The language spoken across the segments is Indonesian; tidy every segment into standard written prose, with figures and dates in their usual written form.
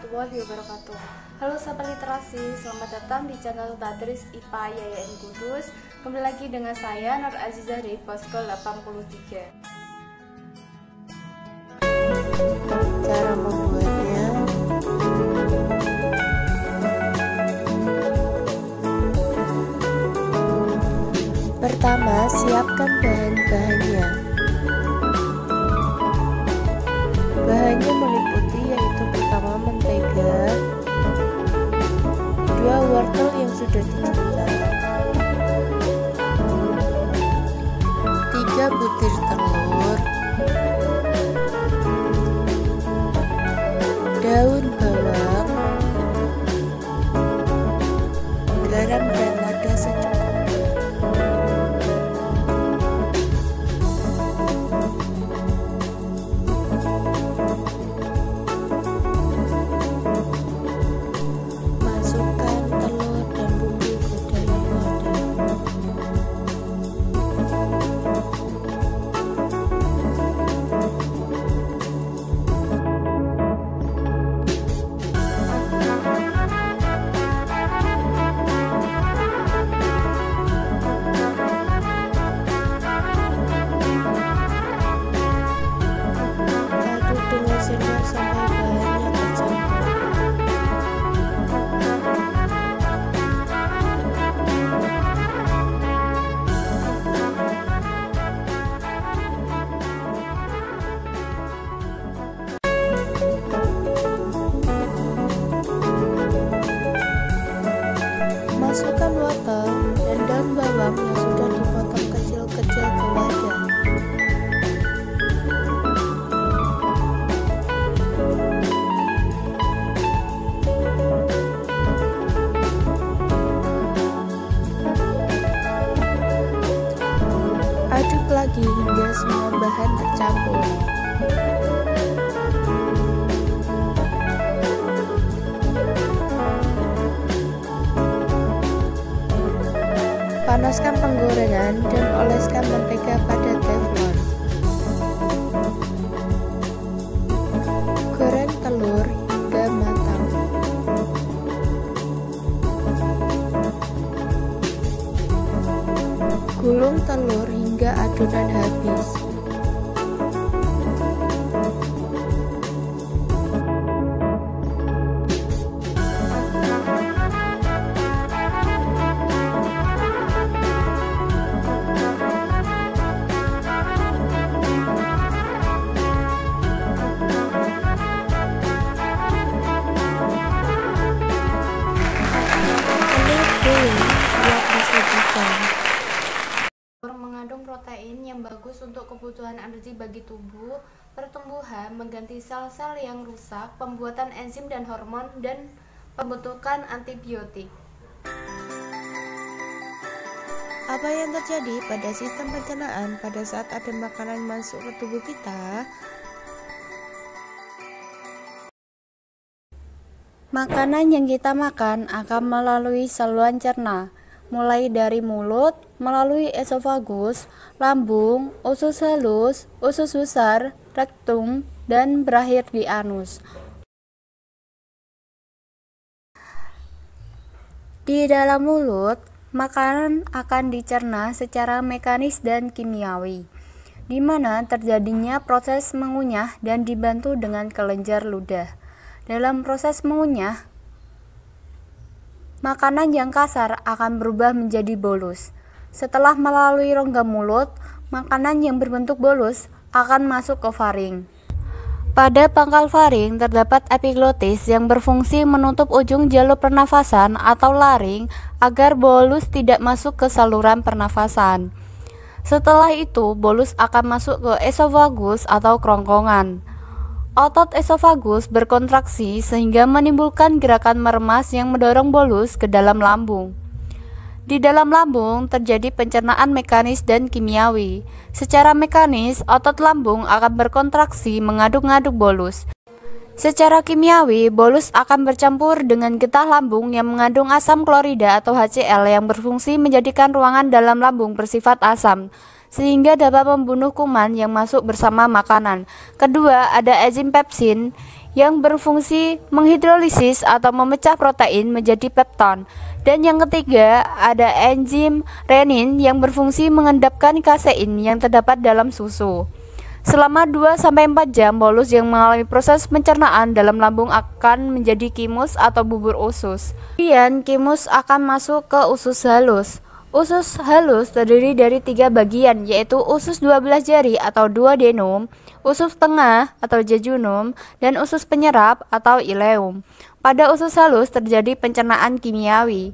warahmatullahi wabarakatuh. Halo sahabat literasi, selamat datang di channel Tadris IPA YN Kudus. Kembali lagi dengan saya Nur Azizah dari Posko 83. Cara membuatnya. Pertama, siapkan bahan-bahannya. Bahannya meliputi yaitu pertama mentega, 2 wortel yang sudah dicincang, 3 butir telur, daun bawang, garam dan lada secukupnya. Masukkan telur dan bumbu ke dalam wadah. Aduk dengan sendok sampai bahannya tercampur. Masukkan wortel dan daun bawang yang sudah dipotong kecil-kecil ke wadah. Aduk lagi hingga semua bahan tercampur. Panaskan penggorengan dan oleskan mentega pada teflon. Goreng telur hingga matang. Gulung telur hingga adonan habis. Mengandung protein yang bagus untuk kebutuhan energi bagi tubuh, pertumbuhan, mengganti sel-sel yang rusak, pembuatan enzim dan hormon, dan pembentukan antibiotik. Apa yang terjadi pada sistem pencernaan pada saat ada makanan masuk ke tubuh kita? Makanan yang kita makan akan melalui saluran cerna, mulai dari mulut, melalui esofagus, lambung, usus halus, usus besar, rektum, dan berakhir di anus. Di dalam mulut, makanan akan dicerna secara mekanis dan kimiawi, di mana terjadinya proses mengunyah dan dibantu dengan kelenjar ludah. Dalam proses mengunyah, makanan yang kasar akan berubah menjadi bolus. Setelah melalui rongga mulut, makanan yang berbentuk bolus akan masuk ke faring. Pada pangkal faring terdapat epiglotis yang berfungsi menutup ujung jalur pernafasan atau laring agar bolus tidak masuk ke saluran pernafasan. Setelah itu, bolus akan masuk ke esofagus atau kerongkongan. Otot esofagus berkontraksi sehingga menimbulkan gerakan meremas yang mendorong bolus ke dalam lambung. Di dalam lambung terjadi pencernaan mekanis dan kimiawi. Secara mekanis, otot lambung akan berkontraksi mengaduk-ngaduk bolus. Secara kimiawi, bolus akan bercampur dengan getah lambung yang mengandung asam klorida atau HCl yang berfungsi menjadikan ruangan dalam lambung bersifat asam, sehingga dapat membunuh kuman yang masuk bersama makanan. Kedua, ada enzim pepsin yang berfungsi menghidrolisis atau memecah protein menjadi pepton. Dan yang ketiga, ada enzim renin yang berfungsi mengendapkan kasein yang terdapat dalam susu. Selama 2-4 jam, bolus yang mengalami proses pencernaan dalam lambung akan menjadi kimus atau bubur usus. Kemudian, kimus akan masuk ke usus halus. Usus halus terdiri dari 3 bagian, yaitu usus 12 jari atau duodenum, usus tengah atau jejunum, dan usus penyerap atau ileum. Pada usus halus terjadi pencernaan kimiawi.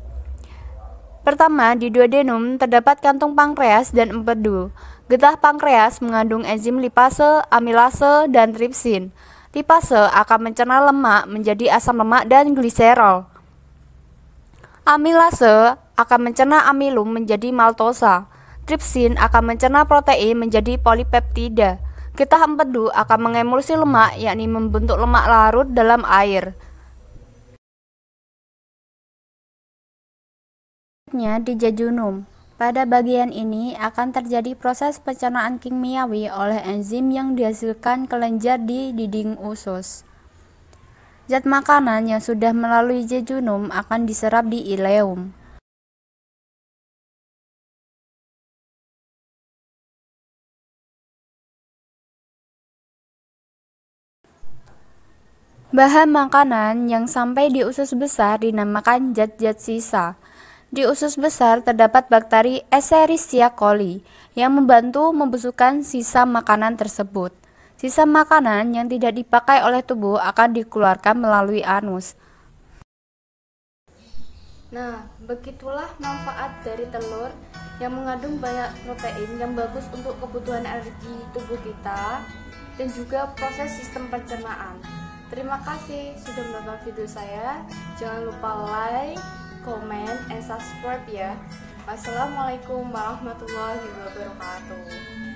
Pertama, di duodenum terdapat kantung pankreas dan empedu. Getah pankreas mengandung enzim lipase, amilase, dan tripsin. Lipase akan mencerna lemak menjadi asam lemak dan gliserol. Amilase akan mencerna amilum menjadi maltosa. Tripsin akan mencerna protein menjadi polipeptida. Getah empedu akan mengemulsi lemak, yakni membentuk lemak larut dalam air. Di jejunum. Pada bagian ini akan terjadi proses pencernaan kimiawi oleh enzim yang dihasilkan kelenjar di dinding usus. Zat makanan yang sudah melalui jejunum akan diserap di ileum. Bahan makanan yang sampai di usus besar dinamakan zat-zat sisa. Di usus besar terdapat bakteri Escherichia coli yang membantu membusukkan sisa makanan tersebut. Sisa makanan yang tidak dipakai oleh tubuh akan dikeluarkan melalui anus. Nah, begitulah manfaat dari telur yang mengandung banyak protein yang bagus untuk kebutuhan energi tubuh kita dan juga proses sistem pencernaan. Terima kasih sudah menonton video saya. Jangan lupa like, comment, and subscribe ya. Wassalamualaikum warahmatullahi wabarakatuh.